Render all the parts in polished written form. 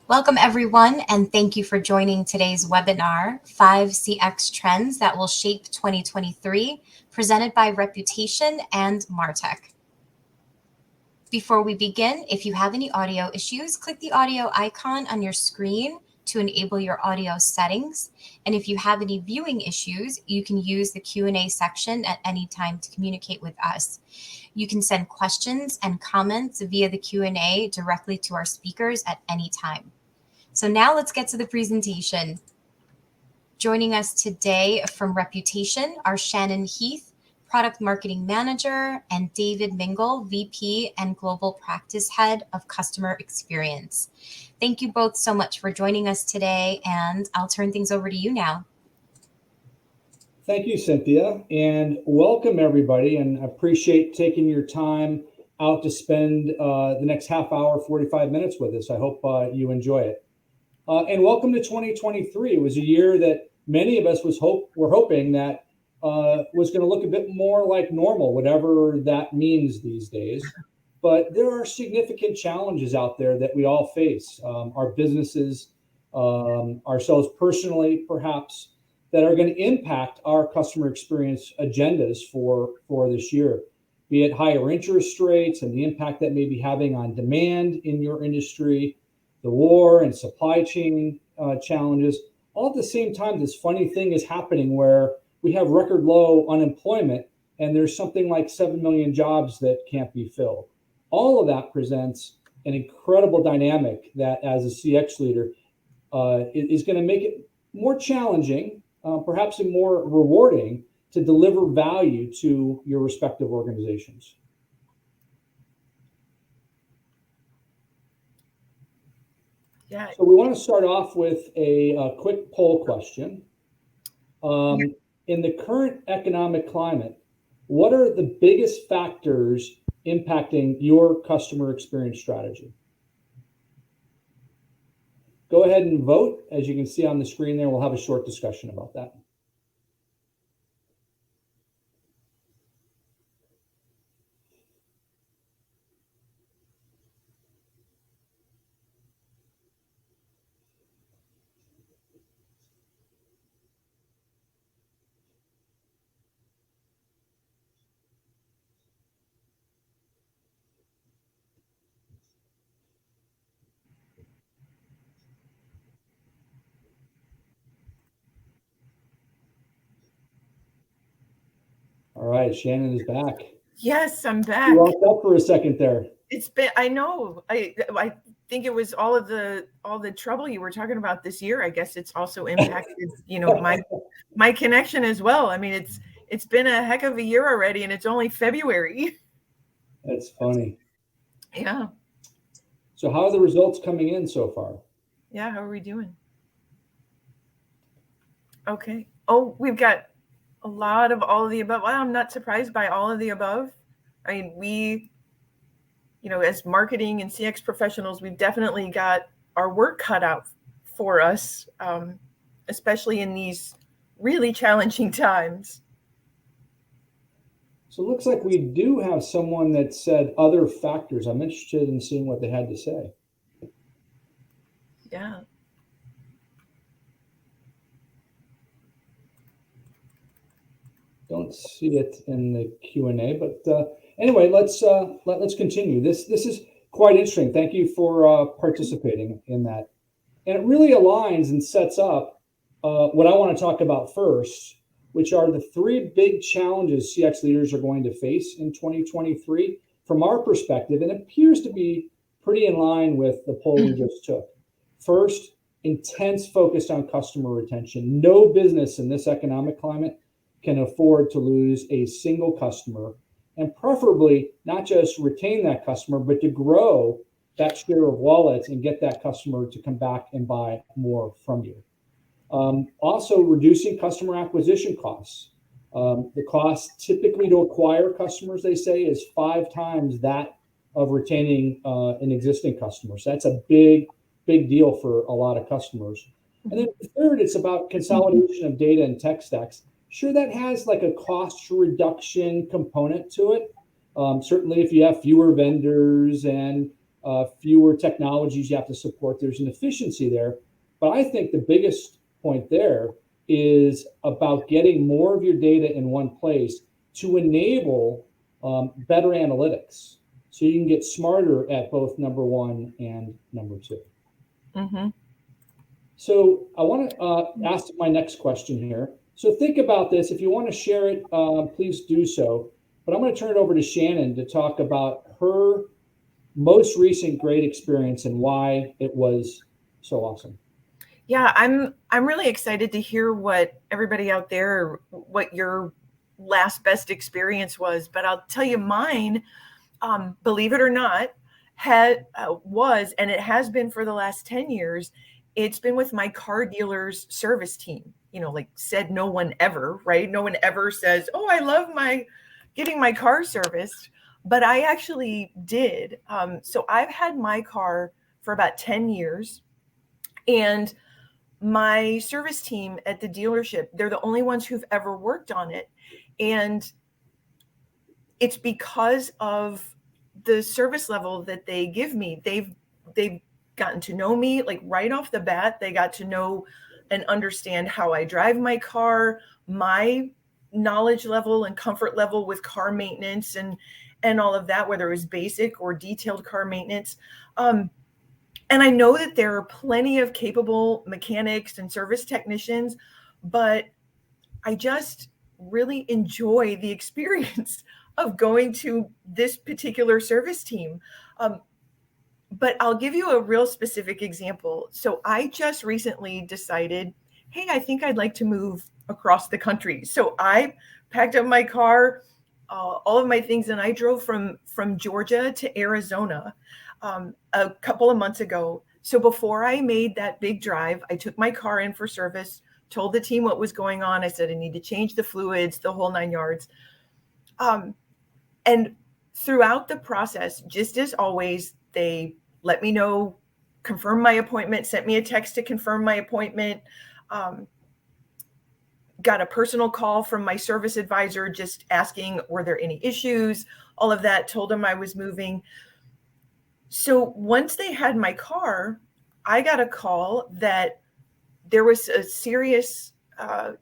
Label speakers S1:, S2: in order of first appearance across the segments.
S1: Welcome, everyone, and thank you for joining today's webinar, 5 CX Trends That Will Shape 2023, presented by Reputation and MarTech. Before we begin, if you have any audio issues, click the audio icon on your screen to enable your audio settings. And if you have any viewing issues, you can use the Q&A section at any time to communicate with us. You can send questions and comments via the Q&A directly to our speakers at any time. So now let's get to the presentation. Joining us today from Reputation are Shannon Heath, Product Marketing Manager, and David Mingle, VP and Global Practice Head of Customer Experience. Thank you both so much for joining us today, and I'll turn things over to you now.
S2: Thank you, Cynthia, and welcome everybody, and I appreciate taking your time out to spend the next half hour, 45 minutes with us. I hope you enjoy it. And welcome to 2023. It was a year that many of us were hoping that was going to look a bit more like normal, whatever that means these days. But there are significant challenges out there that we all face, our businesses, ourselves personally, perhaps, that are going to impact our customer experience agendas for this year, be it higher interest rates and the impact that may be having on demand in your industry, the war and supply chain challenges. All at the same time, this funny thing is happening where we have record low unemployment and there's something like 7 million jobs that can't be filled. All of that presents an incredible dynamic that as a CX leader is going to make it more challenging, perhaps more rewarding to deliver value to your respective organizations.
S3: Yeah.
S2: So we want to start off with a quick poll question. In the current economic climate, what are the biggest factors impacting your customer experience strategy? Go ahead and vote. As you can see on the screen there, we'll have a short discussion about that. All right, Shannon is back.
S3: Yes, I'm back.
S2: You walked up for a second there.
S3: It's been, I know. I think it was all the trouble you were talking about this year. I guess it's also impacted, my connection as well. I mean, it's been a heck of a year already, and it's only February.
S2: That's funny.
S3: Yeah.
S2: So how are the results coming in so far?
S3: Yeah, how are we doing? Okay. Oh, we've got a lot of all of the above. Well, I'm not surprised by all of the above. I mean, we, as marketing and CX professionals, we've definitely got our work cut out for us, especially in these really challenging times.
S2: So it looks like we do have someone that said other factors. I'm interested in seeing what they had to say.
S3: Yeah.
S2: Don't see it in the Q&A, but anyway, let's continue. This is quite interesting. Thank you for participating in that, and it really aligns and sets up what I want to talk about first, which are the three big challenges CX leaders are going to face in 2023 from our perspective, and it appears to be pretty in line with the poll we just took. First, intense focus on customer retention. No business in this economic climate can afford to lose a single customer, and preferably not just retain that customer, but to grow that share of wallets and get that customer to come back and buy more from you. Also, reducing customer acquisition costs. The cost typically to acquire customers, they say, is 5 times that of retaining an existing customer. So that's a big deal for a lot of customers. And then third, it's about consolidation of data and tech stacks. Sure, that has like a cost reduction component to it. Certainly, if you have fewer vendors and fewer technologies you have to support. There's an efficiency there. But I think the biggest point there is about getting more of your data in one place to enable better analytics. So you can get smarter at both number one and number two.
S3: Mm-hmm.
S2: So I want to ask my next question here. So think about this. If you want to share it, please do so. But I'm going to turn it over to Shannon to talk about her most recent great experience and why it was so awesome.
S3: Yeah, I'm really excited to hear what everybody out there, what your last best experience was. But I'll tell you mine, believe it or not, was, and it has been for the last 10 years, it's been with my car dealer's service team. Like said no one ever, right? No one ever says, oh, I love getting my car serviced. But I actually did. So I've had my car for about 10 years. And my service team at the dealership, they're the only ones who've ever worked on it. And it's because of the service level that they give me. They've gotten to know me, like right off the bat. They got to know and understand how I drive my car, my knowledge level and comfort level with car maintenance and all of that, whether it was basic or detailed car maintenance. And I know that there are plenty of capable mechanics and service technicians, but I just really enjoy the experience of going to this particular service team. But I'll give you a real specific example. So I just recently decided, hey, I think I'd like to move across the country. So I packed up my car, all of my things, and I drove from Georgia to Arizona a couple of months ago. So before I made that big drive, I took my car in for service, told the team what was going on. I said, I need to change the fluids, the whole 9 yards. And throughout the process, just as always, they let me know, confirm my appointment, sent me a text to confirm my appointment, got a personal call from my service advisor just asking, were there any issues? All of that, told them I was moving. So once they had my car, I got a call that there was a serious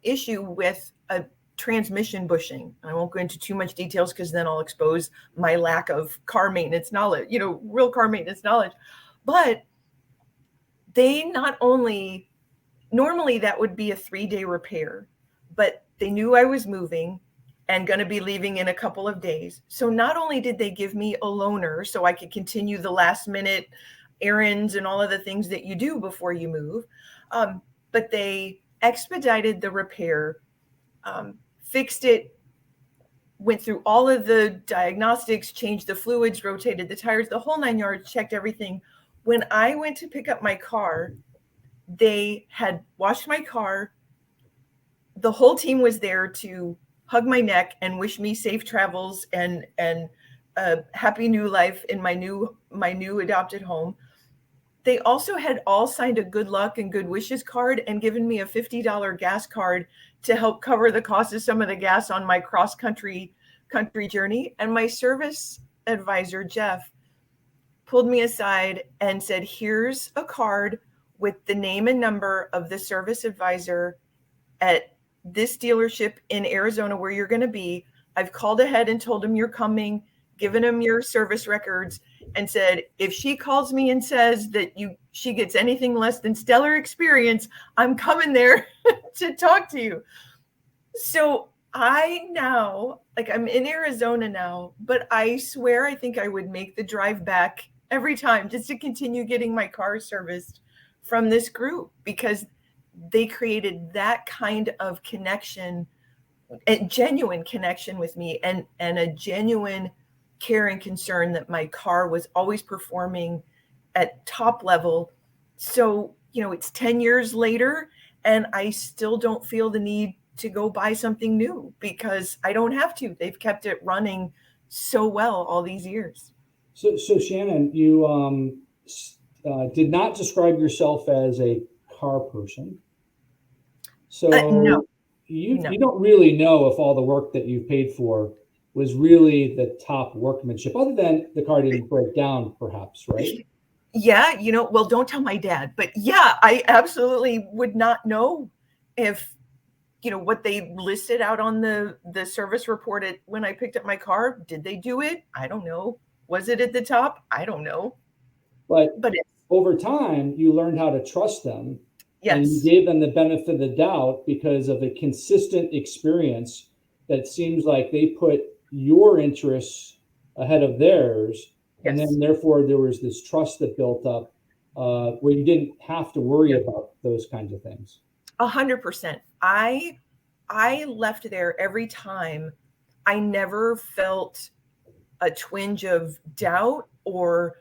S3: issue with a transmission bushing. I won't go into too much details because then I'll expose my lack of car maintenance knowledge, real car maintenance knowledge. But they not only, normally that would be a 3-day repair, but they knew I was moving and going to be leaving in a couple of days. So not only did they give me a loaner so I could continue the last minute errands and all of the things that you do before you move, but they expedited the repair, fixed it, went through all of the diagnostics, changed the fluids, rotated the tires, the whole 9 yards, checked everything. When I went to pick up my car, they had washed my car. The whole team was there to hug my neck and wish me safe travels and a happy new life in my new adopted home. They also had all signed a good luck and good wishes card and given me a $50 gas card to help cover the cost of some of the gas on my cross country journey. And my service advisor, Jeff, pulled me aside and said, here's a card with the name and number of the service advisor at this dealership in Arizona where you're going to be. I've called ahead and told him you're coming, given him your service records, and said, if she calls me and says that she gets anything less than stellar experience, I'm coming there to talk to you. So I now, I'm in Arizona now, but I swear I think I would make the drive back every time just to continue getting my car serviced from this group, because they created that kind of connection, a genuine connection with me, and a genuine care and concern that my car was always performing at top level. So, it's 10 years later and I still don't feel the need to go buy something new because I don't have to. They've kept it running so well all these years.
S2: So Shannon, you did not describe yourself as a car person. So
S3: No.
S2: You don't really know if all the work that you've paid for was really the top workmanship, other than the car didn't break down, perhaps, right?
S3: Yeah, well, don't tell my dad, but yeah, I absolutely would not know if, what they listed out on the service report when I picked up my car. Did they do it? I don't know. Was it at the top? I don't know.
S2: But
S3: But
S2: over time, you learned how to trust them, and you
S3: yes,
S2: gave them the benefit of the doubt because of a consistent experience that seems like they put your interests ahead of theirs. And
S3: yes,
S2: then therefore there was this trust that built up where you didn't have to worry
S3: yeah,
S2: about those kinds of things.
S3: 100%. I left there every time. I never felt a twinge of doubt or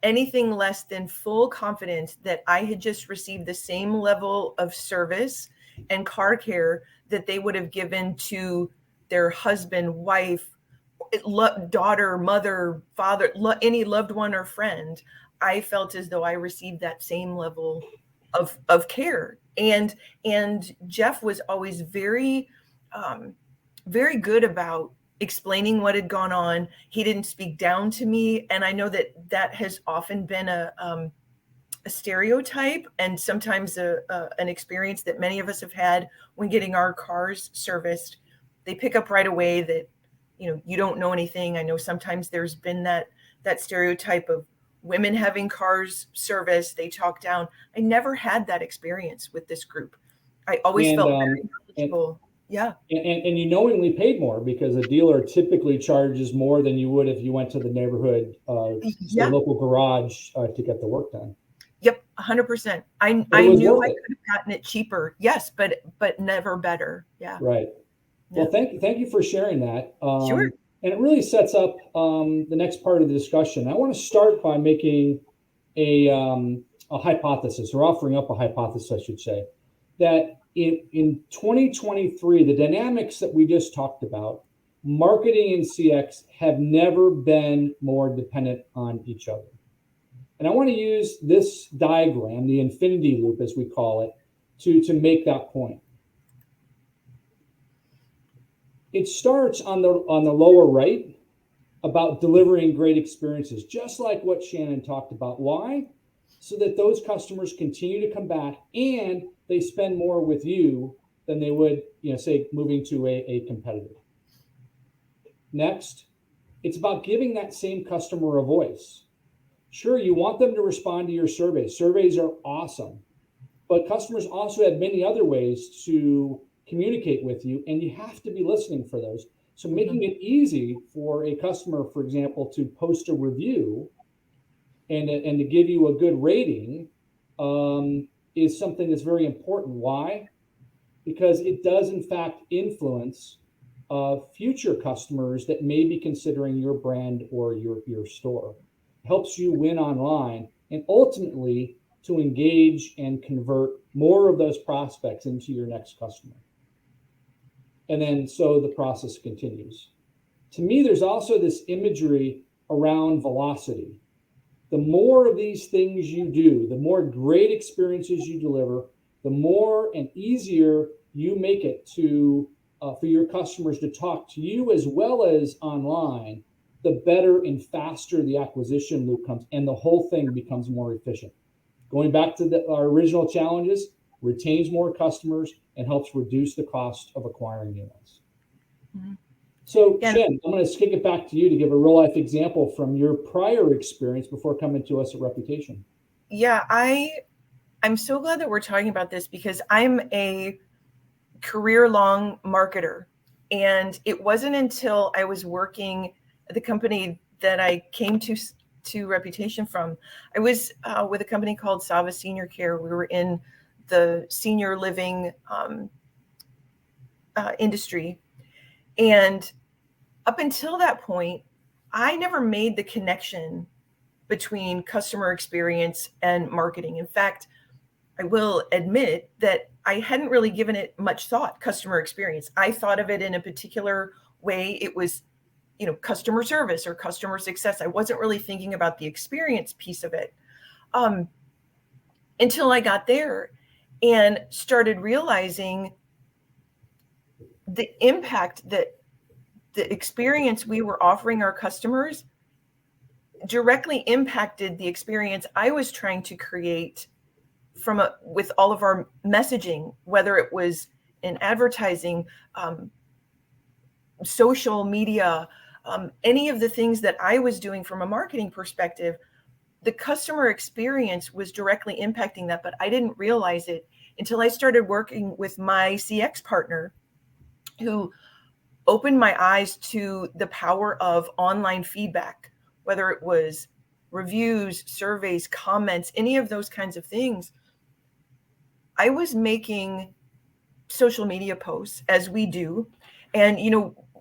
S3: anything less than full confidence that I had just received the same level of service and car care that they would have given to their husband, wife, daughter, mother, father, any loved one or friend. I felt as though I received that same level of care. And Jeff was always very very good about explaining what had gone on. He didn't speak down to me, and I know that has often been a stereotype and sometimes an experience that many of us have had when getting our cars serviced. They pick up right away that you don't know anything. I know sometimes there's been that stereotype of women having cars serviced. They talk down. I never had that experience with this group. I always felt very knowledgeable. Yeah.
S2: And you knowingly paid more because a dealer typically charges more than you would if you went to the neighborhood, say, local garage to get the work done.
S3: Yep, 100%. I knew I could have gotten it cheaper. Yes, but never better. Yeah.
S2: Right.
S3: Yeah.
S2: Well, thank you for sharing that.
S3: Sure.
S2: And it really sets up the next part of the discussion. I want to start by making a hypothesis, or offering up a hypothesis, I should say, that in 2023, the dynamics that we just talked about, marketing and CX have never been more dependent on each other. And I want to use this diagram, the infinity loop, as we call it, to make that point. It starts on the lower right about delivering great experiences, just like what Shannon talked about. Why? So that those customers continue to come back and they spend more with you than they would, say, moving to a competitor. Next, it's about giving that same customer a voice. Sure, you want them to respond to your surveys. Surveys are awesome, but customers also have many other ways to communicate with you, and you have to be listening for those. So making it easy for a customer, for example, to post a review and to give you a good rating is something that's very important. Why? Because it does, in fact, influence future customers that may be considering your brand or your store. It helps you win online and ultimately to engage and convert more of those prospects into your next customer. And then so the process continues. To me, there's also this imagery around velocity. The more of these things you do, the more great experiences you deliver, the more and easier you make it to for your customers to talk to you as well as online, the better and faster the acquisition loop comes, and the whole thing becomes more efficient. Going back to our original challenges, retains more customers and helps reduce the cost of acquiring new ones. Mm-hmm. So, Shannon, I'm going to kick it back to you to give a real life example from your prior experience before coming to us at Reputation.
S3: Yeah, I'm so glad that we're talking about this because I'm a career-long marketer. And it wasn't until I was working at the company that I came to Reputation from. I was with a company called Sava Senior Care. We were in the senior living industry. And up until that point, I never made the connection between customer experience and marketing. In fact, I will admit that I hadn't really given it much thought, customer experience. I thought of it in a particular way. It was, customer service or customer success. I wasn't really thinking about the experience piece of it until I got there and started realizing the impact that the experience we were offering our customers directly impacted the experience I was trying to create with all of our messaging, whether it was in advertising, social media, any of the things that I was doing from a marketing perspective. The customer experience was directly impacting that, but I didn't realize it until I started working with my CX partner, who opened my eyes to the power of online feedback, whether it was reviews, surveys, comments, any of those kinds of things. I was making social media posts, as we do, and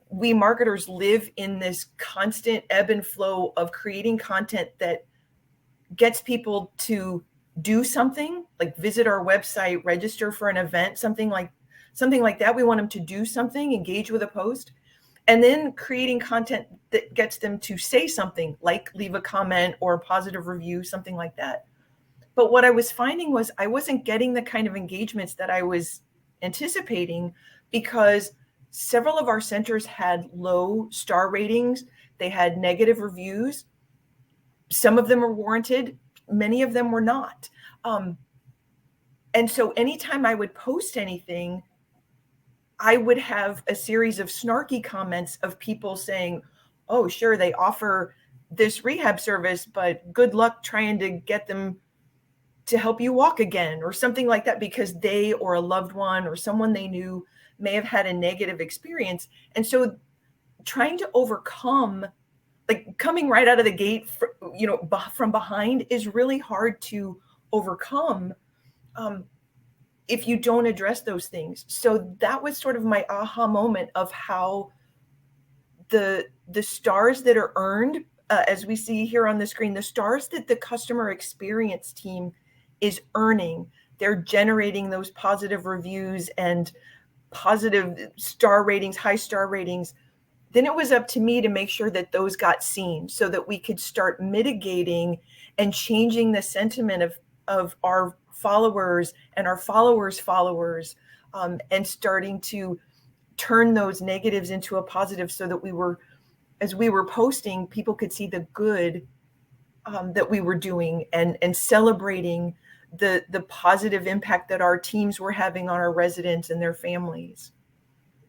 S3: we marketers live in this constant ebb and flow of creating content that gets people to do something, like visit our website, register for an event, something like that. We want them to do something, engage with a post, and then creating content that gets them to say something, like leave a comment or a positive review, something like that. But what I was finding was I wasn't getting the kind of engagements that I was anticipating, because several of our centers had low star ratings. They had negative reviews. Some of them were warranted. Many of them were not. And so anytime I would post anything, I would have a series of snarky comments of people saying, oh, sure, they offer this rehab service, but good luck trying to get them to help you walk again, or something like that, because they or a loved one or someone they knew may have had a negative experience. And so trying to overcome, like coming right out of the gate, from behind, is really hard to overcome if you don't address those things. So that was sort of my aha moment of how the stars that are earned, as we see here on the screen, the stars that the customer experience team is earning, they're generating those positive reviews and positive star ratings, high star ratings. Then it was up to me to make sure that those got seen, so that we could start mitigating and changing the sentiment of our followers and our followers' followers, and starting to turn those negatives into a positive, so that as we were posting, people could see the good that we were doing, and celebrating the positive impact that our teams were having on our residents and their families.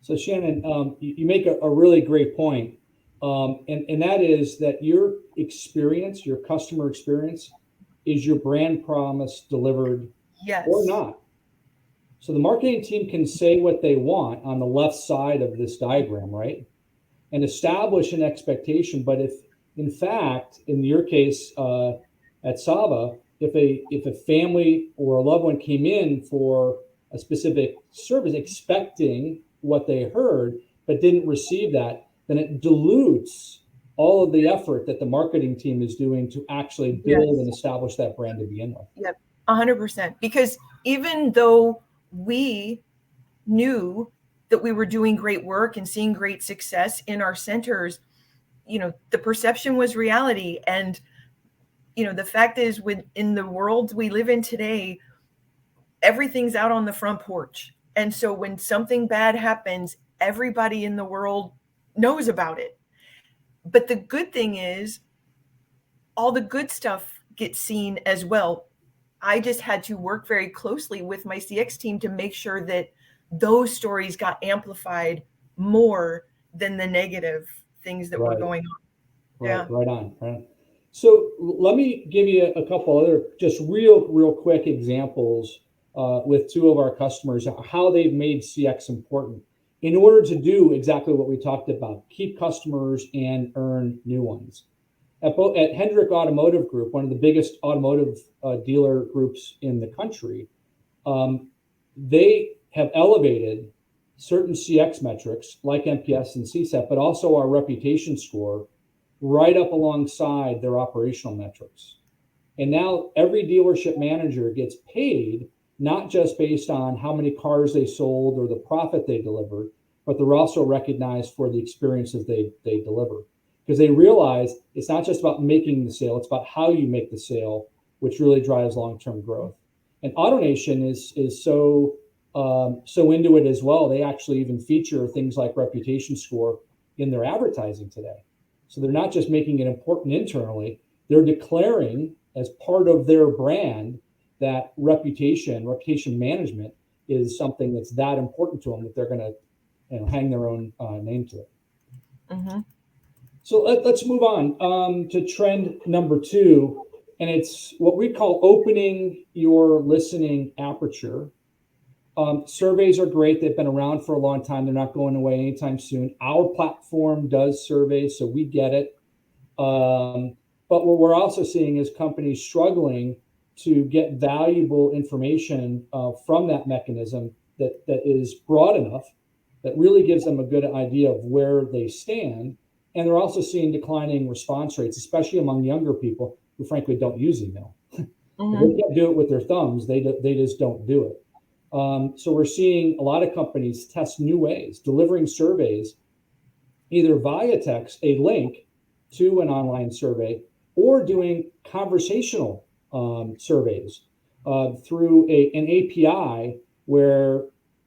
S2: So Shannon, you make a really great point. And that is that your experience, your customer experience, is your brand promise delivered,
S3: yes,
S2: or not? So the marketing team can say what they want on the left side of this diagram, right? And establish an expectation. But if, in fact, in your case at Saba, if a family or a loved one came in for a specific service expecting what they heard but didn't receive that, then it dilutes all of the effort that the marketing team is doing to actually build and establish that brand to begin with.
S3: Yep, 100%. Because even though we knew that we were doing great work and seeing great success in our centers, the perception was reality. And the fact is, in the world we live in today, everything's out on the front porch. And so when something bad happens, everybody in the world knows about it. But the good thing is, all the good stuff gets seen as well. I just had to work very closely with my CX team to make sure that those stories got amplified more than the negative things that were going on.
S2: Right on. So let me give you a couple other just real quick examples with two of our customers, how they've made CX important in order to do exactly what we talked about: keep customers and earn new ones. At Hendrick Automotive Group, one of the biggest automotive dealer groups in the country, they have elevated certain CX metrics like NPS and CSAT, but also our reputation score, right up alongside their operational metrics. And now every dealership manager gets paid not just based on how many cars they sold or the profit they delivered, but they're also recognized for the experiences they deliver. Because they realize it's not just about making the sale, it's about how you make the sale, which really drives long-term growth. And AutoNation is so into it as well. They actually even feature things like reputation score in their advertising today. So they're not just making it important internally, they're declaring as part of their brand that reputation management is something that's that important to them that they're going to hang their own name to it.
S3: Mm-hmm.
S2: So let's move on to trend number 2, and it's what we call opening your listening aperture. Surveys are great. They've been around for a long time. They're not going away anytime soon. Our platform does surveys, so we get it. But what we're also seeing is companies struggling to get valuable information from that mechanism that is broad enough, that really gives them a good idea of where they stand. And they're also seeing declining response rates, especially among younger people who frankly don't use email.
S3: Mm-hmm.
S2: If they can't do it with their thumbs, they just don't do it. So we're seeing a lot of companies test new ways, delivering surveys either via text, a link to an online survey, or doing conversational surveys through an API where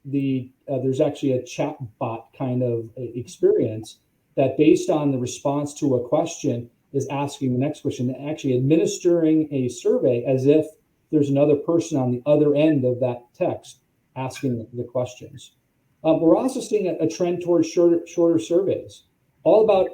S2: there's actually a chat bot kind of experience that, based on the response to a question, is asking the next question, actually administering a survey as if there's another person on the other end of that text asking the questions. We're also seeing a trend towards shorter surveys, all about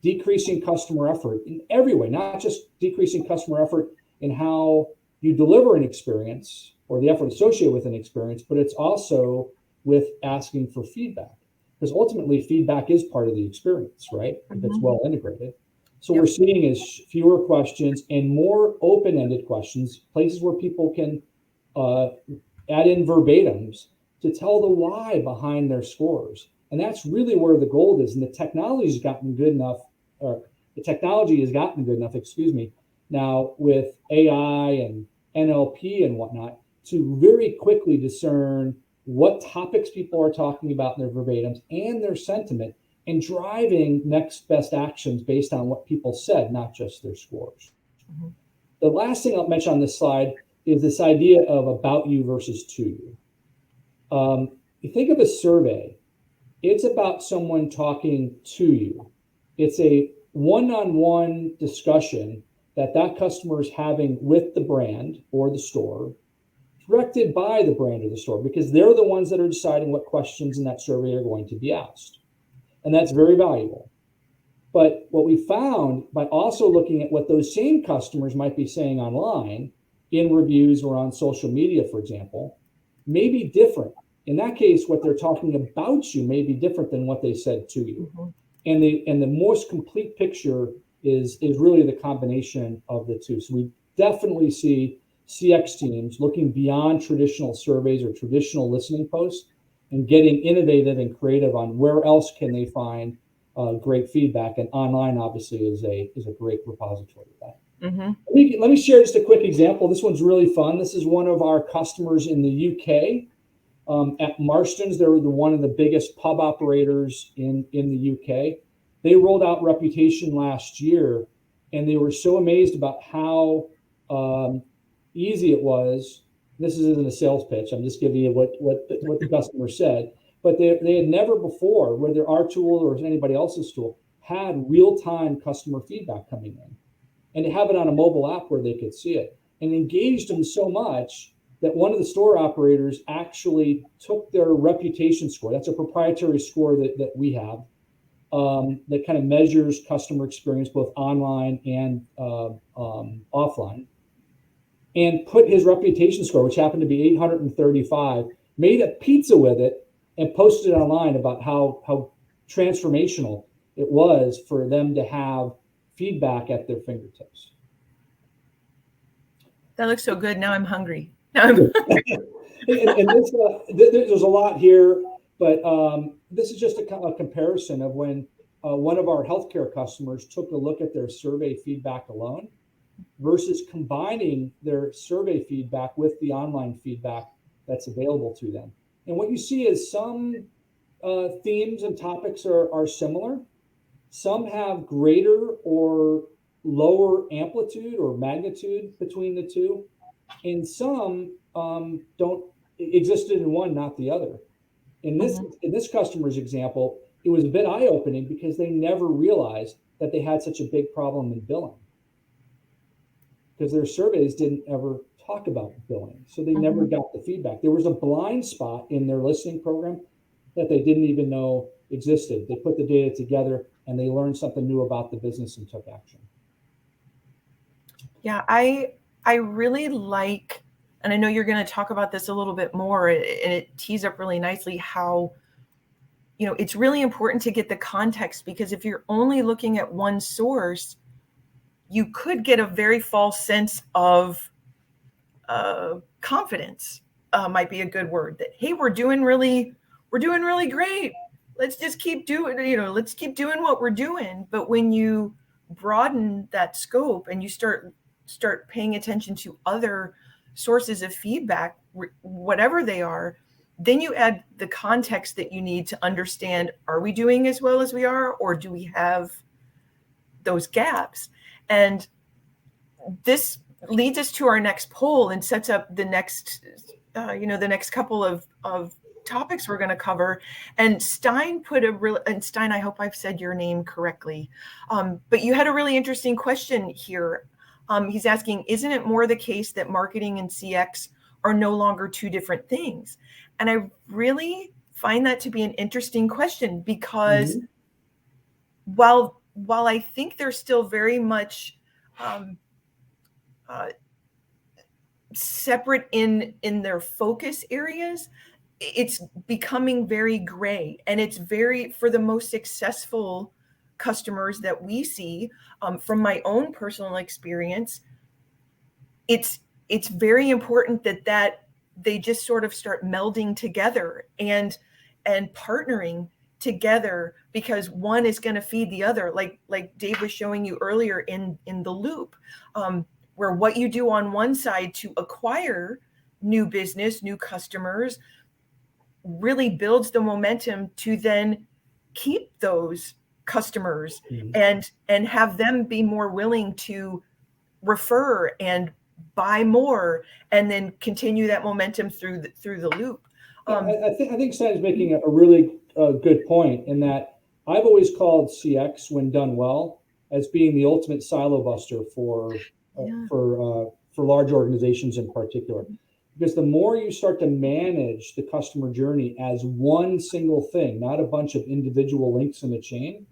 S2: decreasing customer effort in every way, not just decreasing customer effort in how you deliver an experience or the effort associated with an experience, but it's also with asking for feedback, because ultimately feedback is part of the experience, right? If it's well integrated. So we're seeing is fewer questions and more open-ended questions, places where people can add in verbatims to tell the why behind their scores. And that's really where the gold is. And the technology has gotten good enough, now with AI and NLP and whatnot, to very quickly discern what topics people are talking about in their verbatims and their sentiment, and driving next best actions based on what people said, not just their scores. Mm-hmm. The last thing I'll mention on this slide is this idea of about you versus to you. You think of a survey, it's about someone talking to you. It's a one-on-one discussion that customer is having with the brand or the store, directed by the brand or the store, because they're the ones that are deciding what questions in that survey are going to be asked. And that's very valuable. But what we found by also looking at what those same customers might be saying online, in reviews or on social media, for example, may be different. In that case, what they're talking about you may be different than what they said to you. Mm-hmm. And the most complete picture is really the combination of the two. So we definitely see CX teams looking beyond traditional surveys or traditional listening posts and getting innovative and creative on where else can they find great feedback. And online, obviously, is a great repository of that. Mm-hmm. Let me share just a quick example. This one's really fun. This is one of our customers in the UK. At Marston's, they're one of the biggest pub operators in the UK. They rolled out Reputation last year, and they were so amazed about how easy it was. This isn't a sales pitch. I'm just giving you what the customer said. But they had never before, whether our tool or anybody else's tool, had real-time customer feedback coming in. And to have it on a mobile app where they could see it, and engaged them so much that one of the store operators actually took their reputation score. That's a proprietary score that we have that kind of measures customer experience both online and offline, and put his reputation score, which happened to be 835, made a pizza with it and posted it online about how transformational it was for them to have feedback at their fingertips.
S3: That looks so good. Now I'm hungry. and
S2: this, there's a lot here, but this is just a comparison of when one of our healthcare customers took a look at their survey feedback alone versus combining their survey feedback with the online feedback that's available to them. And what you see is some themes and topics are similar. Some have greater or lower amplitude or magnitude between the two, and some don't existed in one, not the other. In this customer's example, it was a bit eye-opening because they never realized that they had such a big problem in billing, because their surveys didn't ever talk about billing. So they never got the feedback. There was a blind spot in their listening program that they didn't even know existed. They put the data together and they learned something new about the business and took action.
S3: Yeah, I really like, and I know you're going to talk about this a little bit more, and it tees up really nicely how, it's really important to get the context, because if you're only looking at one source, you could get a very false sense of confidence, might be a good word, that, hey, we're doing really great. Let's just keep doing, let's keep doing what we're doing. But when you broaden that scope and you start paying attention to other sources of feedback, whatever they are, then you add the context that you need to understand, are we doing as well as we are, or do we have those gaps? And this leads us to our next poll and sets up the next, the next couple of topics we're going to cover. And Stein Stein, I hope I've said your name correctly, but you had a really interesting question here. He's asking, isn't it more the case that marketing and CX are no longer two different things? And I really find that to be an interesting question, because while I think they're still very much separate in their focus areas, it's becoming very gray. And it's very, for the most successful customers that we see, from my own personal experience, it's very important that they just sort of start melding together and partnering together, because one is going to feed the other, like Dave was showing you earlier in the loop, where what you do on one side to acquire new business, new customers, really builds the momentum to then keep those customers and have them be more willing to refer and buy more, and then continue that momentum through the loop.
S2: I think Shannon's making a really good point, in that I've always called CX, when done well, as being the ultimate silo buster for large organizations in particular. Because the more you start to manage the customer journey as one single thing, not a bunch of individual links in the chain,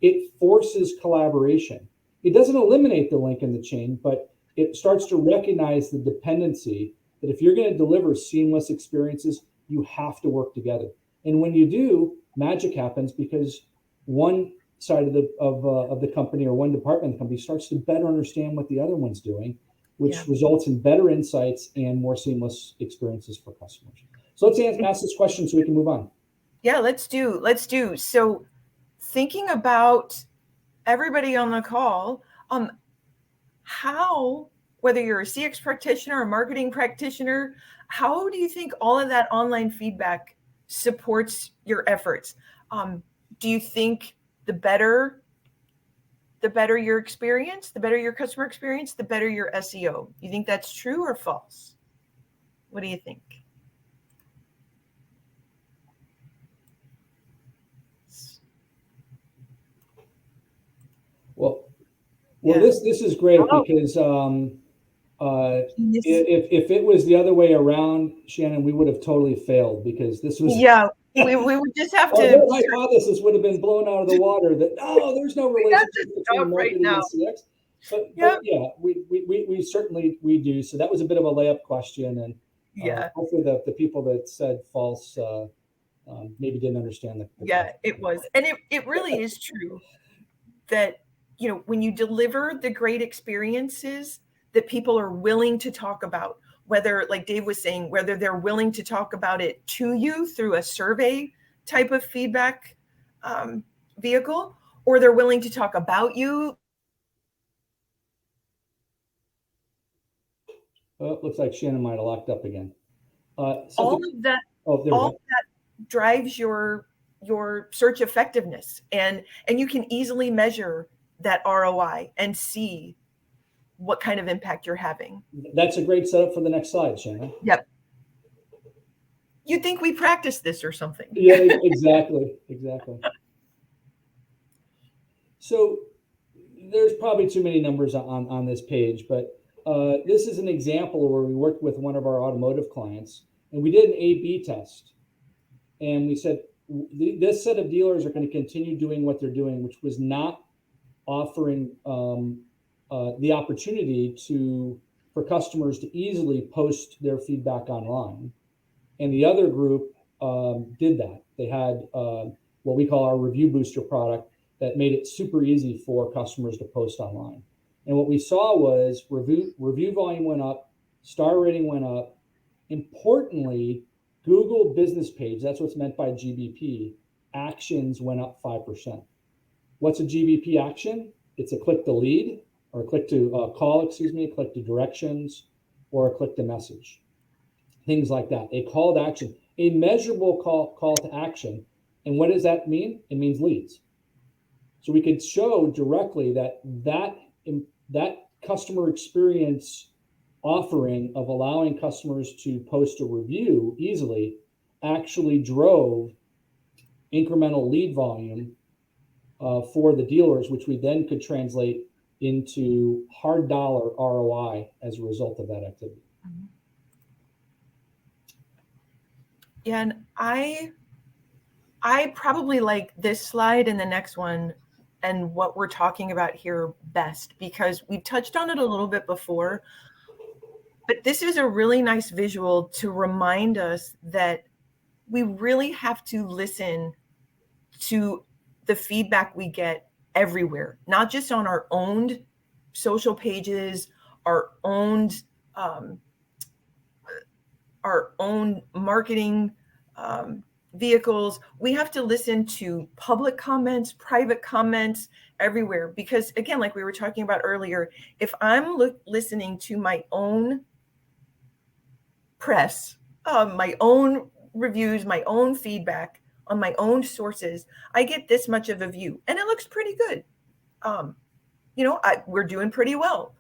S2: it forces collaboration. It doesn't eliminate the link in the chain, but it starts to recognize the dependency that if you're going to deliver seamless experiences, you have to work together. And when you do, magic happens, because one side of the company, or one department of the company, starts to better understand what the other one's doing, which results in better insights and more seamless experiences for customers. So let's ask this question so we can move on.
S3: Yeah, let's do. So thinking about everybody on the call, how, whether you're a CX practitioner or a marketing practitioner, how do you think all of that online feedback supports your efforts? Do you think the better your experience, the better your customer experience, the better your SEO? You think that's true or false? What do you think?
S2: Well, this is great, because if it was the other way around, Shannon, we would have totally failed, because this was
S3: we would just have to.
S2: Our whole hypothesis would have been blown out of the water, that there's no relationship between marketing and CX. But yeah, we certainly do. So that was a bit of a layup question, and hopefully the people that said false maybe didn't understand the question.
S3: It was, and it really is true that when you deliver the great experiences that people are willing to talk about, whether, like Dave was saying, whether they're willing to talk about it to you through a survey type of feedback vehicle, or they're willing to talk about you.
S2: Looks like Shannon might have locked up again.
S3: All of that drives your search effectiveness, and you can easily measure that ROI and see what kind of impact you're having.
S2: That's a great setup for the next slide, Shannon.
S3: Yep. You'd think we practiced this or something.
S2: Yeah, exactly. So there's probably too many numbers on this page, but this is an example where we worked with one of our automotive clients, and we did an A/B test. And we said, this set of dealers are going to continue doing what they're doing, which was not offering the opportunity for customers to easily post their feedback online. And the other group did that. They had what we call our Review Booster product that made it super easy for customers to post online. And what we saw was review volume went up, star rating went up. Importantly, Google business page, that's what's meant by GBP, actions went up 5%. What's a GBP action? It's a click to lead, or a click to call, a click to directions, or a click to message. Things like that. A call to action, a measurable call to action. And what does that mean? It means leads. So we could show directly that customer experience offering of allowing customers to post a review easily actually drove incremental lead volume for the dealers, which we then could translate into hard dollar ROI as a result of that activity.
S3: Yeah, and I probably like this slide and the next one and what we're talking about here best, because we've touched on it a little bit before, but this is a really nice visual to remind us that we really have to listen to the feedback we get everywhere, not just on our own social pages, our own marketing vehicles. We have to listen to public comments, private comments, everywhere. Because again, like we were talking about earlier, if I'm listening to my own press, my own reviews, my own feedback on my own sources, I get this much of a view, and it looks pretty good. We're doing pretty well.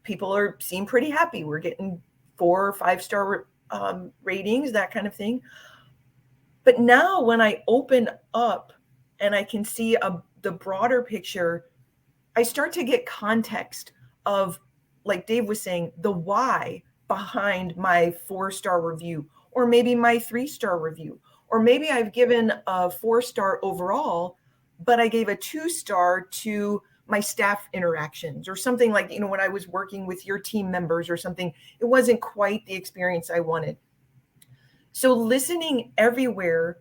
S3: People seem pretty happy. We're getting 4 or 5 star ratings, that kind of thing. But now when I open up and I can see the broader picture, I start to get context of, like Dave was saying, the why behind my 4-star review, or maybe my 3-star review, or maybe I've given a 4-star overall, but I gave a 2-star to my staff interactions, or something like, when I was working with your team members or something, it wasn't quite the experience I wanted. So listening everywhere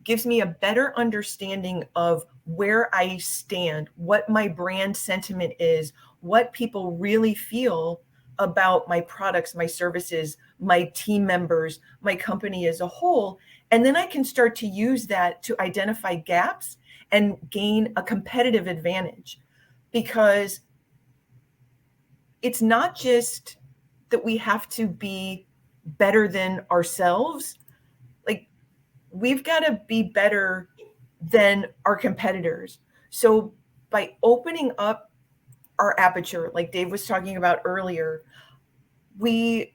S3: gives me a better understanding of where I stand, what my brand sentiment is, what people really feel about my products, my services, my team members, my company as a whole. And then I can start to use that to identify gaps and gain a competitive advantage, because it's not just that we have to be better than ourselves. Like, we've got to be better than our competitors. So by opening up our aperture, like Dave was talking about earlier, we've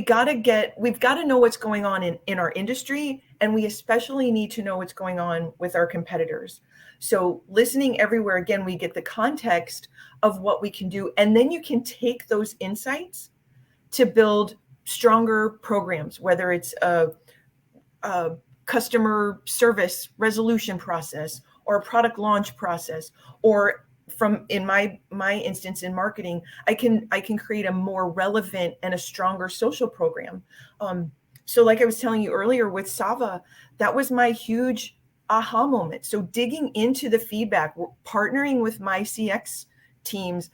S3: got to know what's going on in our industry, and we especially need to know what's going on with our competitors. So listening everywhere, again, we get the context of what we can do, and then you can take those insights to build stronger programs, whether it's a customer service resolution process, or a product launch process, or in my instance in marketing, I can create a more relevant and a stronger social program. So like I was telling you earlier with Sava, that was my huge aha moment. So digging into the feedback, partnering with my CX teams,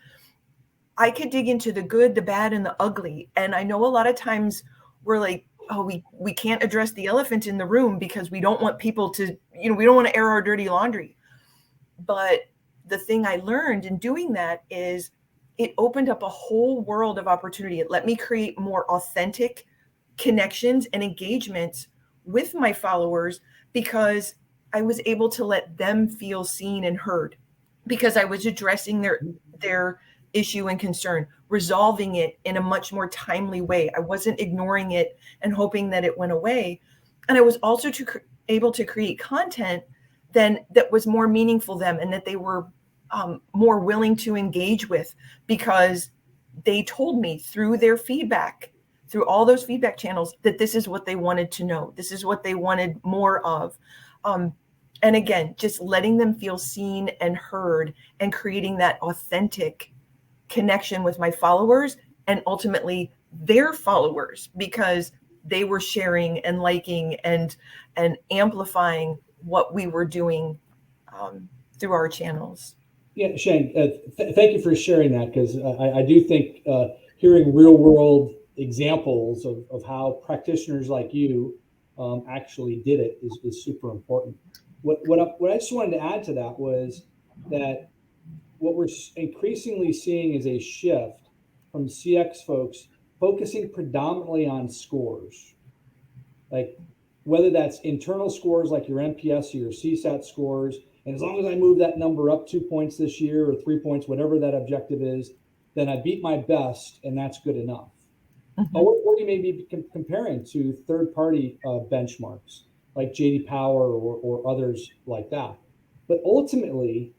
S3: I could dig into the good, the bad, and the ugly. And I know a lot of times we're like, oh, we can't address the elephant in the room because we don't want people to, we don't want to air our dirty laundry. But the thing I learned in doing that is it opened up a whole world of opportunity. It let me create more authentic connections and engagements with my followers, because I was able to let them feel seen and heard, because I was addressing their issue and concern, resolving it in a much more timely way. I wasn't ignoring it and hoping that it went away. And I was also able to create content then that was more meaningful to them and that they were more willing to engage with, because they told me through their feedback, through all those feedback channels, that this is what they wanted to know. This is what they wanted more of. And again, just letting them feel seen and heard and creating that authentic connection with my followers and ultimately their followers, because they were sharing and liking and amplifying what we were doing through our channels.
S2: Yeah, Shane, thank you for sharing that, because I do think hearing real world examples of how practitioners like you actually did it is super important. What I just wanted to add to that was that what we're increasingly seeing is a shift from CX folks focusing predominantly on scores, like whether that's internal scores like your NPS or your CSAT scores. And as long as I move that number up 2 points this year or 3 points, whatever that objective is, then I beat my best, and that's good enough. Mm-hmm. Or you may be comparing to third-party benchmarks like JD Power or others like that. But ultimately,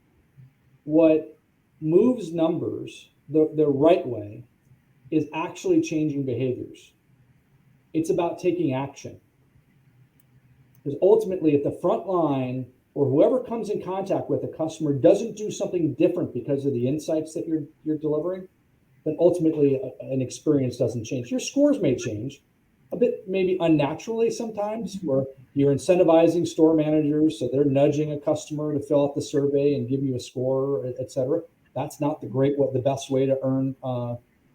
S2: what moves numbers the right way is actually changing behaviors. It's about taking action. Because ultimately, if the front line or whoever comes in contact with a customer doesn't do something different because of the insights that you're delivering, then ultimately an experience doesn't change. Your scores may change a bit, maybe unnaturally sometimes, where you're incentivizing store managers, so they're nudging a customer to fill out the survey and give you a score, et cetera. That's not the best way to earn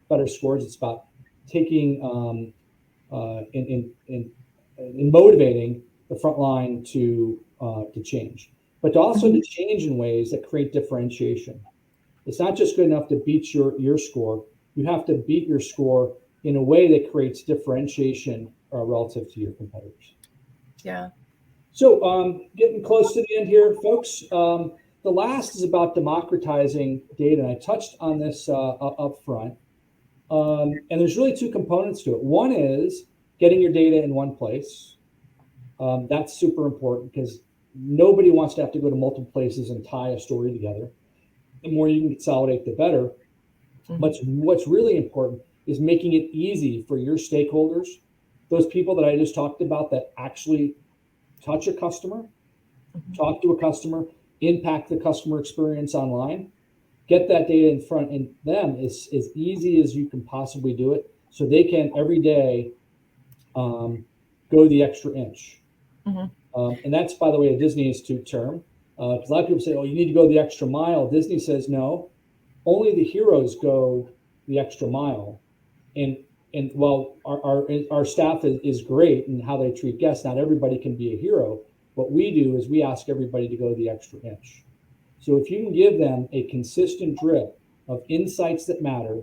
S2: better scores. It's about taking in motivating the front line to change, but also to change in ways that create differentiation. It's not just good enough to beat your score. You have to beat your score in a way that creates differentiation relative to your competitors.
S3: Yeah.
S2: So getting close to the end here, folks. The last is about democratizing data. And I touched on this up front. And there's really two components to it. One is getting your data in one place. That's super important because nobody wants to have to go to multiple places and tie a story together. The more you can consolidate, the better. Mm-hmm. But what's really important is making it easy for your stakeholders, those people that I just talked about that actually touch a customer, talk to a customer, impact the customer experience online. Get that data in front of them as easy as you can possibly do it, so they can every day go the extra inch. Mm-hmm. And that's, by the way, a Disney Institute term. Because a lot of people say, "Oh, you need to go the extra mile." Disney says, "No, only the heroes go the extra mile." And while our staff is great in how they treat guests, not everybody can be a hero. What we do is we ask everybody to go the extra inch. So if you can give them a consistent drip of insights that matter,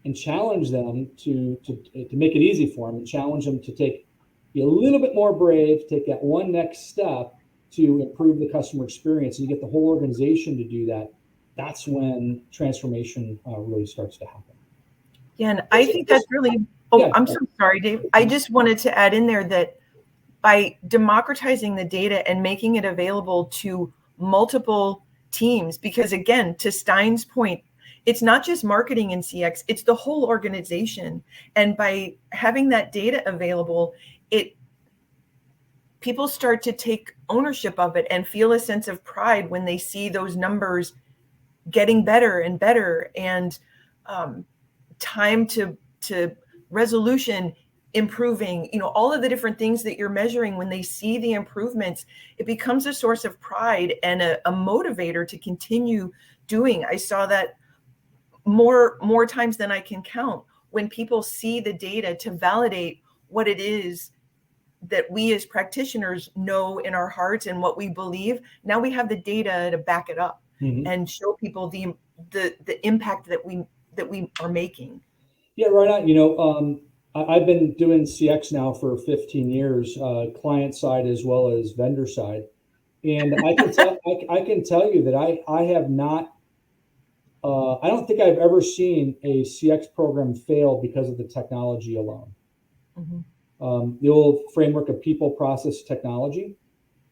S2: and challenge them to make it easy for them, and challenge them to be a little bit more brave, take that one next step to improve the customer experience, and you get the whole organization to do that, that's when transformation really starts to happen.
S3: Yeah, and I think that's really, I'm so sorry, Dave. I just wanted to add in there that by democratizing the data and making it available to multiple teams, because again, to Stein's point, it's not just marketing in CX, it's the whole organization. And by having that data available, people start to take ownership of it and feel a sense of pride when they see those numbers getting better and better, and time to resolution improving, all of the different things that you're measuring. When they see the improvements, it becomes a source of pride and a motivator to continue doing. I saw that more times than I can count, when people see the data to validate what it is that we as practitioners know in our hearts and what we believe. Now we have the data to back it up. Mm-hmm. And show people the impact that we are making.
S2: Yeah, right on. I've been doing CX now for 15 years, client side as well as vendor side, and I can tell you that I have not. I don't think I've ever seen a CX program fail because of the technology alone. Mm-hmm. The old framework of people, process, technology.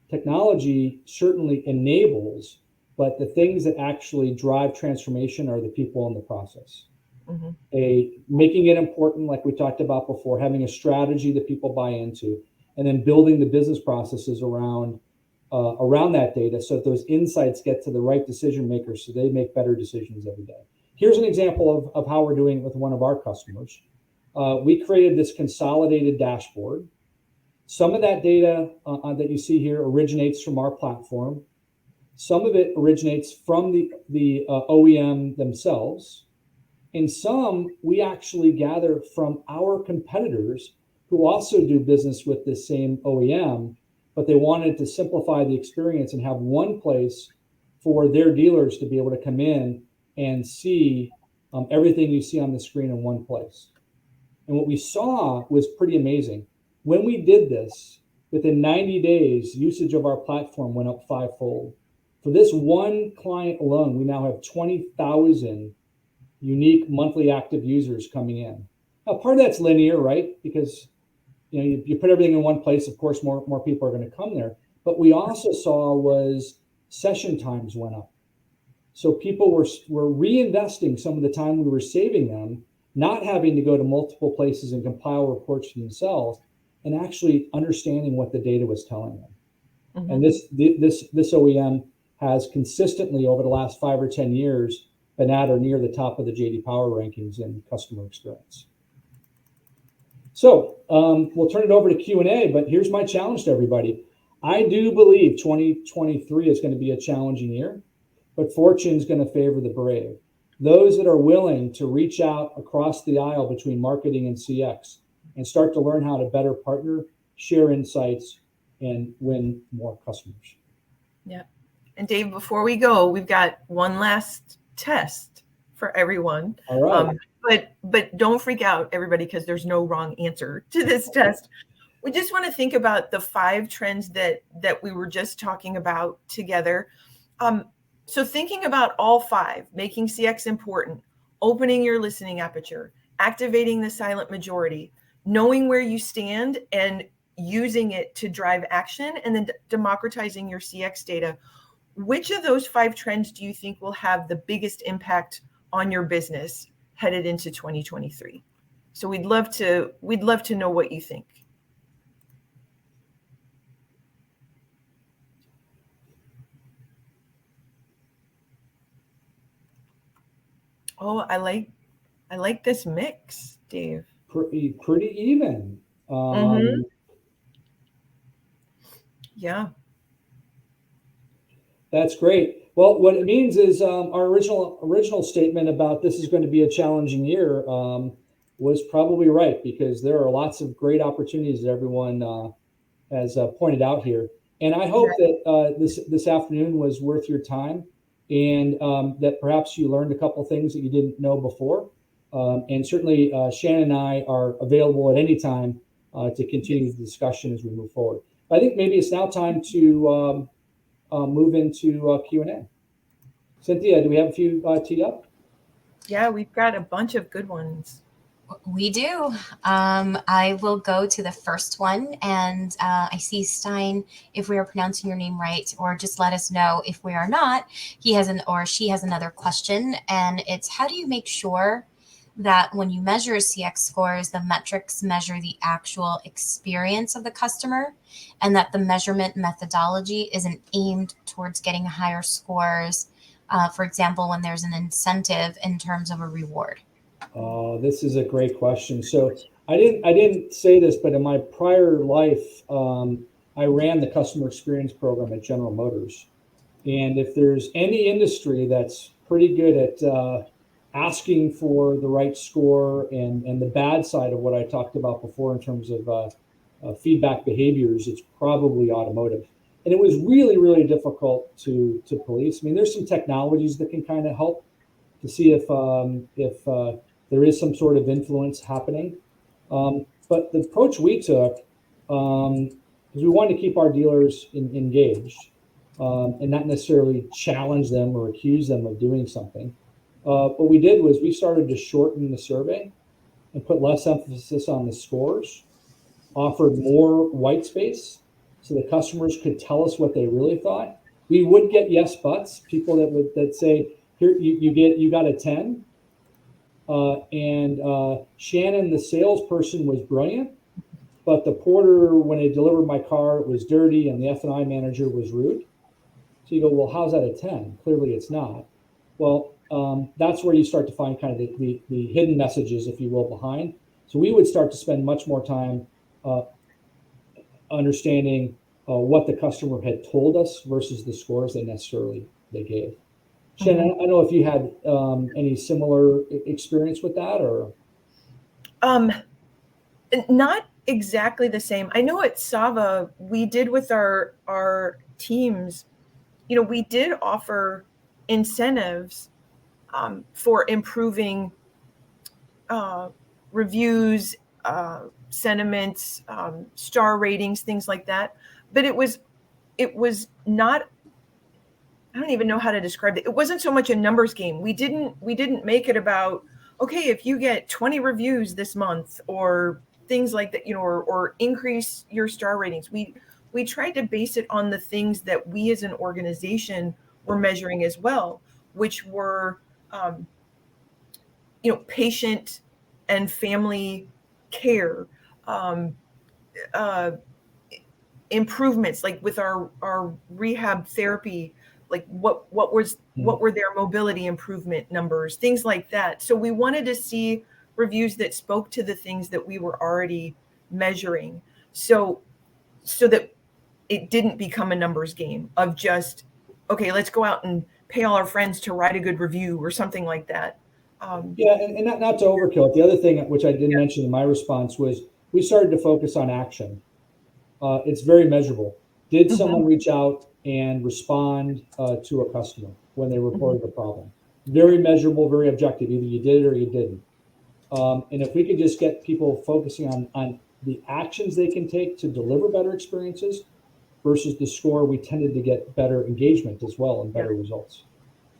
S2: technology certainly enables, but the things that actually drive transformation are the people in the process. Making it important, like we talked about before, having a strategy that people buy into, and then building the business processes around that data so that those insights get to the right decision makers so they make better decisions every day. Here's an example of how we're doing it with one of our customers. We created this consolidated dashboard. Some of that data that you see here originates from our platform. Some of it originates from the OEM themselves. And some we actually gather from our competitors who also do business with the same OEM, but they wanted to simplify the experience and have one place for their dealers to be able to come in and see everything you see on the screen in one place. And what we saw was pretty amazing. When we did this, within 90 days, usage of our platform went up 5-fold. For this one client alone, we now have 20,000 unique monthly active users coming in. Now, part of that's linear, right? Because you put everything in one place, of course, more people are going to come there. But we also saw was session times went up. So people were reinvesting some of the time we were saving them, not having to go to multiple places and compile reports for themselves, and actually understanding what the data was telling them. And this OEM has consistently over the last 5 or 10 years been at or near the top of the JD Power rankings in customer experience. So we'll turn it over to Q&A, but here's my challenge to everybody. I do believe 2023 is going to be a challenging year, but fortune is going to favor the brave. Those that are willing to reach out across the aisle between marketing and CX and start to learn how to better partner, share insights, and win more customers.
S3: Yeah. And Dave, before we go, we've got one last test for everyone.
S2: All right.
S3: But don't freak out, everybody, because there's no wrong answer to this test. We just want to think about the 5 trends that we were just talking about together. So thinking about all 5, making CX important, opening your listening aperture, activating the silent majority, knowing where you stand and using it to drive action, and then democratizing your CX data. Which of those 5 trends do you think will have the biggest impact on your business headed into 2023? So we'd love to know what you think. Oh, I like this mix, Dave.
S2: Pretty even.
S3: Yeah.
S2: That's great. Well, what it means is our original statement about this is going to be a challenging year was probably right, because there are lots of great opportunities that everyone has pointed out here. And I hope that this afternoon was worth your time, and that perhaps you learned a couple things that you didn't know before. And certainly Shannon and I are available at any time to continue the discussion as we move forward. But I think maybe it's now time to move into Q&A. Cynthia, do we have a few teed up?
S3: Yeah, we've got a bunch of good ones.
S1: We do. I will go to the first one, and I see Stein, if we are pronouncing your name right, or just let us know if we are not. He has she has another question, and it's, how do you make sure that when you measure CX scores, the metrics measure the actual experience of the customer, and that the measurement methodology isn't aimed towards getting higher scores, for example, when there's an incentive in terms of a reward?
S2: This is a great question. So I didn't say this, but in my prior life, I ran the customer experience program at General Motors. And if there's any industry that's pretty good at asking for the right score and the bad side of what I talked about before in terms of feedback behaviors, it's probably automotive. And it was really, really difficult to police. I mean, there's some technologies that can kind of help to see if there is some sort of influence happening. But the approach we took is we wanted to keep our dealers engaged and not necessarily challenge them or accuse them of doing something. What we did was we started to shorten the survey and put less emphasis on the scores, offered more white space so the customers could tell us what they really thought. We would get yes buts, people that say, here you got a 10. Shannon, the salesperson, was brilliant, but the porter, when he delivered my car, it was dirty, and the F&I manager was rude. So you go, well, how's that a 10? Clearly it's not. Well, that's where you start to find kind of the hidden messages, if you will, behind. So we would start to spend much more time understanding what the customer had told us versus the scores they gave. Shannon, I don't know if you had any similar experience with that, or
S3: not exactly the same. I know at Sava we did with our teams, we did offer incentives for improving reviews, sentiments, star ratings, things like that. But it was not, I don't even know how to describe it. It wasn't so much a numbers game. We didn't make it about, okay, if you get 20 reviews this month or things like that, or increase your star ratings. We tried to base it on the things that we as an organization were measuring as well, which were, patient and family care, improvements, like with our rehab therapy, like what were their mobility improvement numbers, things like that. So we wanted to see reviews that spoke to the things that we were already measuring, so that it didn't become a numbers game of just, okay, let's go out and pay all our friends to write a good review or something like that.
S2: And not to overkill it. The other thing which I didn't mention in my response was we started to focus on action. It's very measurable. Did someone reach out and respond to a customer when they reported a problem? Very measurable, very objective. Either you did it or you didn't. And if we could just get people focusing on the actions they can take to deliver better experiences versus the score, we tended to get better engagement as well and better results.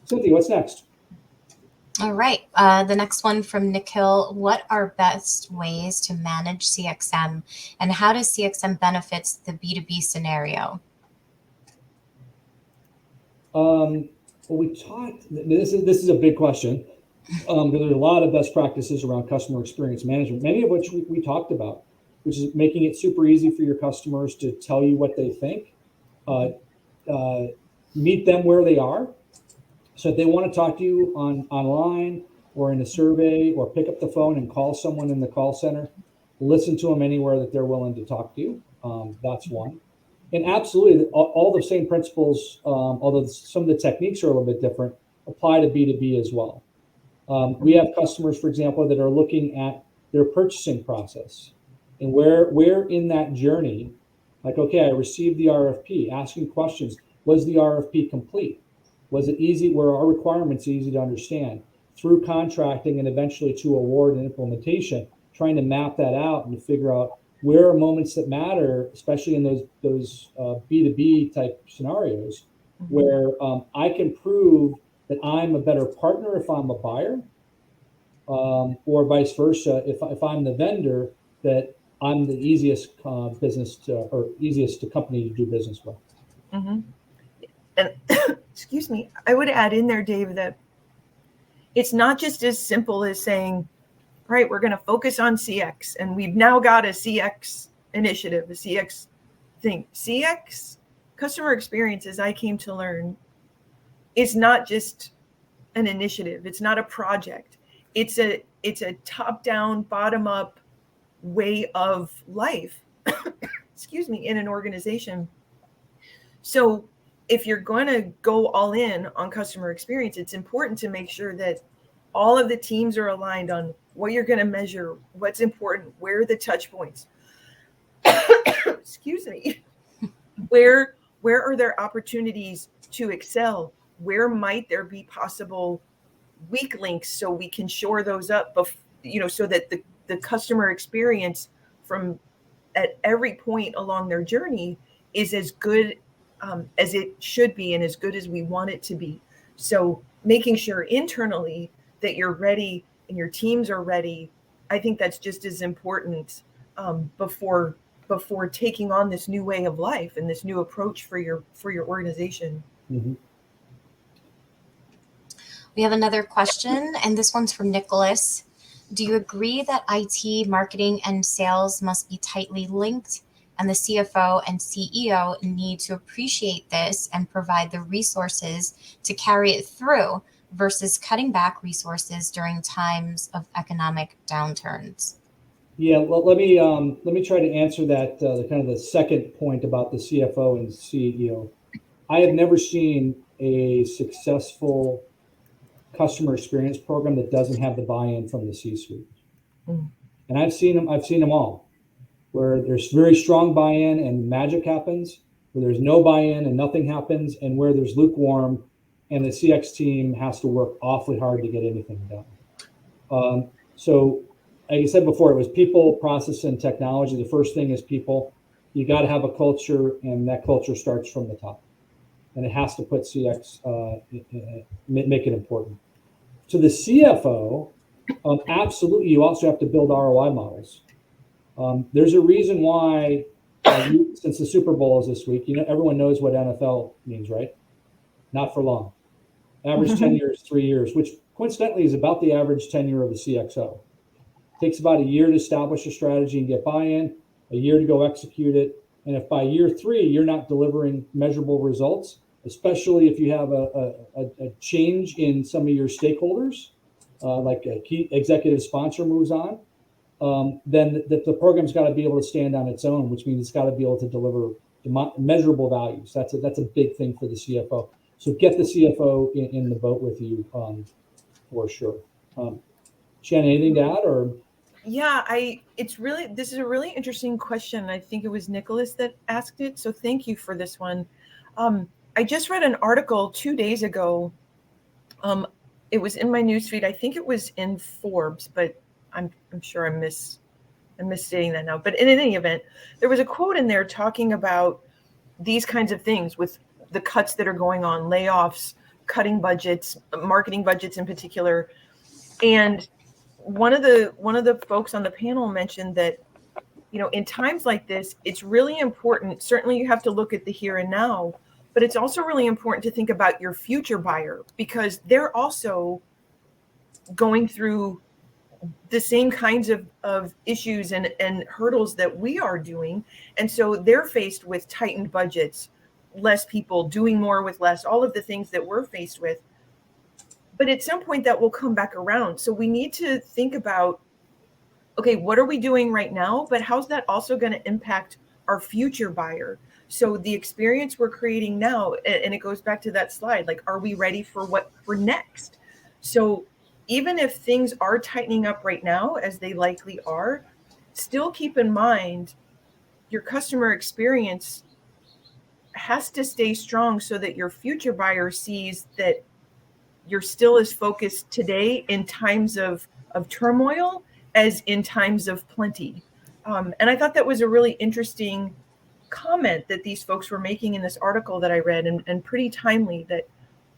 S2: Cynthia, what's next?
S1: All right. The next one from Nikhil. What are best ways to manage CXM, and how does CXM benefits the B2B scenario?
S2: Well, we talked, this is a big question. There's a lot of best practices around customer experience management, many of which we talked about, which is making it super easy for your customers to tell you what they think, meet them where they are. So if they want to talk to you online or in a survey, or pick up the phone and call someone in the call center, listen to them anywhere that they're willing to talk to you. That's one. And absolutely, all the same principles, although some of the techniques are a little bit different, apply to B2B as well. We have customers, for example, that are looking at their purchasing process and where in that journey, like, okay, I received the RFP, asking questions. Was the RFP complete? Was it easy? Were our requirements easy to understand? Through contracting and eventually to award and implementation, trying to map that out and to figure out where are moments that matter, especially in those B2B type scenarios, where I can prove that I'm a better partner if I'm a buyer, or vice versa. If I'm the vendor, that I'm the easiest easiest company to do business with.
S3: And excuse me, I would add in there, Dave, that it's not just as simple as saying, all right, we're going to focus on CX, and we've now got a CX initiative, a CX thing. CX, customer experience, as I came to learn, is not just an initiative. It's not a project. It's a top-down, bottom-up way of life, excuse me, in an organization. So if you're going to go all in on customer experience, it's important to make sure that all of the teams are aligned on what you're going to measure, what's important, where are the touch points, excuse me, where are there opportunities to excel, where might there be possible weak links, so we can shore those up, so that the customer experience from at every point along their journey is as good as it should be and as good as we want it to be. So making sure internally that you're ready and your teams are ready, I think that's just as important before before taking on this new way of life and this new approach for your organization.
S2: Mm-hmm.
S1: We have another question, and this one's from Nicholas. Do you agree that IT, marketing, and sales must be tightly linked, and the CFO and CEO need to appreciate this and provide the resources to carry it through versus cutting back resources during times of economic downturns?
S2: Yeah, well, let me try to answer that, the kind of the second point about the CFO and CEO. I have never seen a successful customer experience program that doesn't have the buy-in from the C-suite.
S3: Mm.
S2: And I've seen them all, where there's very strong buy-in and magic happens, where there's no buy-in and nothing happens, and where there's lukewarm and the CX team has to work awfully hard to get anything done. So like I said before, it was people, process, and technology. The first thing is people. You got to have a culture, and that culture starts from the top. And it has to put CX, make it important. To the CFO, absolutely, you also have to build ROI models. There's a reason why, since the Super Bowl is this week, everyone knows what NFL means, right? Not for long. Average tenure is 3 years, which coincidentally is about the average tenure of a CXO. Takes about a year to establish a strategy and get buy-in, a year to go execute it. And if by year 3 you're not delivering measurable results, especially if you have a change in some of your stakeholders, like a key executive sponsor moves on, then the program's got to be able to stand on its own, which means it's got to be able to deliver measurable values. That's a big thing for the CFO. So get the CFO in the boat with you, for sure. Shannon, anything to add, or?
S3: Yeah, this is a really interesting question. I think it was Nicholas that asked it. So thank you for this one. I just read an article 2 days ago. It was in my newsfeed. I think it was in Forbes, but I'm sure I'm misstating that now. But in any event, there was a quote in there talking about these kinds of things with the cuts that are going on, layoffs, cutting budgets, marketing budgets in particular. And one of the folks on the panel mentioned that, in times like this, it's really important. Certainly you have to look at the here and now, but it's also really important to think about your future buyer, because they're also going through the same kinds of issues and hurdles that we are doing. And so they're faced with tightened budgets, less people, doing more with less, all of the things that we're faced with. But at some point that will come back around. So we need to think about, okay, what are we doing right now? But how's that also going to impact our future buyer? So the experience we're creating now, and it goes back to that slide, like, are we ready for next? So even if things are tightening up right now, as they likely are, still keep in mind your customer experience has to stay strong so that your future buyer sees that you're still as focused today in times of turmoil as in times of plenty. And I thought that was a really interesting comment that these folks were making in this article that I read, and pretty timely, that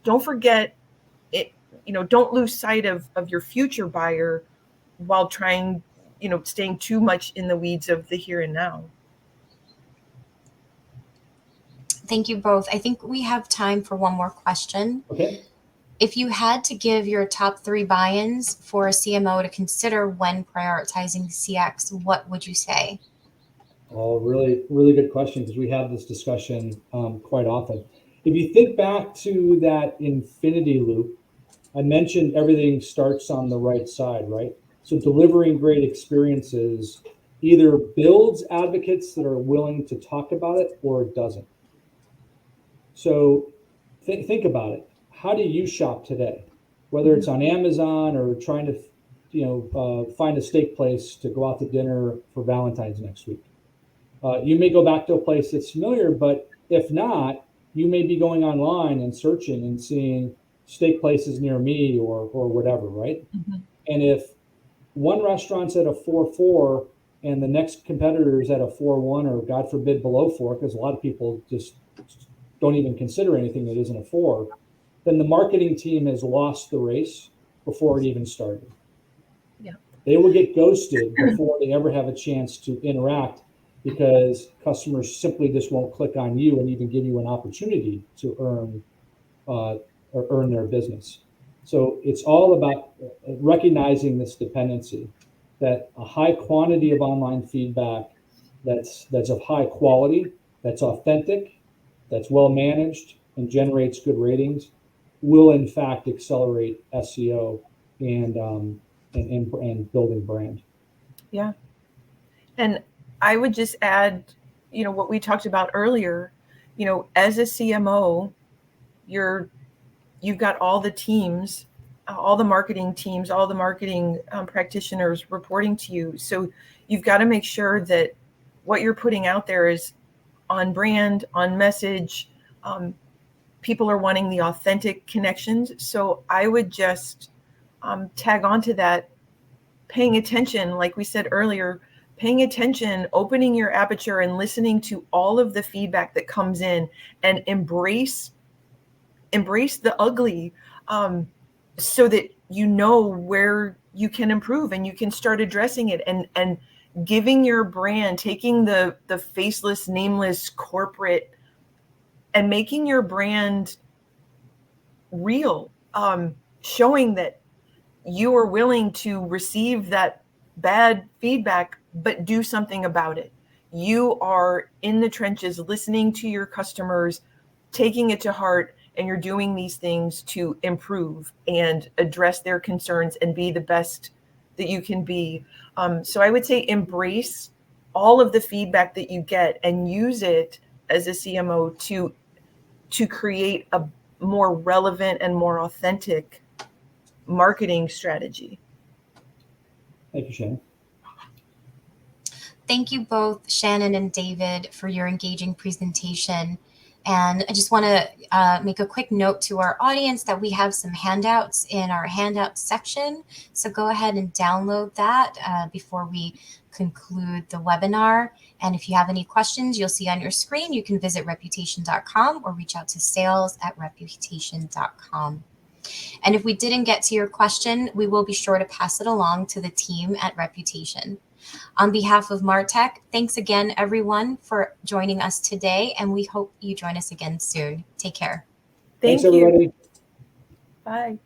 S3: don't forget it, don't lose sight of your future buyer while trying, staying too much in the weeds of the here and now.
S1: Thank you both. I think we have time for one more question.
S2: Okay.
S1: If you had to give your top 3 buy-ins for a CMO to consider when prioritizing CX, what would you say?
S2: Oh, really, really good question, because we have this discussion quite often. If you think back to that infinity loop, I mentioned everything starts on the right side, right? So delivering great experiences either builds advocates that are willing to talk about it, or it doesn't. So think about it. How do you shop today? Whether it's on Amazon or trying to, find a steak place to go out to dinner for Valentine's next week. You may go back to a place that's familiar, but if not, you may be going online and searching and seeing steak places near me or whatever, right? Mm-hmm. And if one restaurant's at a 4.4 and the next competitor is at a 4.1, or God forbid below 4, because a lot of people just don't even consider anything that isn't a 4, then the marketing team has lost the race before it even started. Yeah. They will get ghosted before they ever have a chance to interact, because customers simply just won't click on you and even give you an opportunity to earn their business. So it's all about recognizing this dependency, that a high quantity of online feedback that's of high quality, that's authentic, that's well managed, and generates good ratings will in fact accelerate SEO and building brand.
S3: Yeah. And I would just add, what we talked about earlier, as a CMO, you've got all the teams, all the marketing teams, all the marketing practitioners reporting to you. So you've got to make sure that what you're putting out there is on brand, on message. People are wanting the authentic connections. So I would just tag onto that, paying attention, like we said earlier, paying attention, opening your aperture and listening to all of the feedback that comes in, and embrace the ugly, so that you know where you can improve and you can start addressing it, and giving your brand, taking the faceless, nameless corporate and making your brand real, showing that you are willing to receive that bad feedback, but do something about it. You are in the trenches, listening to your customers, taking it to heart, and you're doing these things to improve and address their concerns and be the best that you can be. So I would say embrace all of the feedback that you get and use it as a CMO to create a more relevant and more authentic marketing strategy.
S2: Thank you, Shannon.
S1: Thank you both, Shannon and David, for your engaging presentation. And I just want to make a quick note to our audience that we have some handouts in our handout section. So go ahead and download that before we conclude the webinar. And if you have any questions, you'll see on your screen, you can visit reputation.com or reach out to sales@reputation.com. And if we didn't get to your question, we will be sure to pass it along to the team at Reputation. On behalf of MarTech, thanks again, everyone, for joining us today, and we hope you join us again soon. Take care.
S2: Thanks, everybody.
S3: Bye.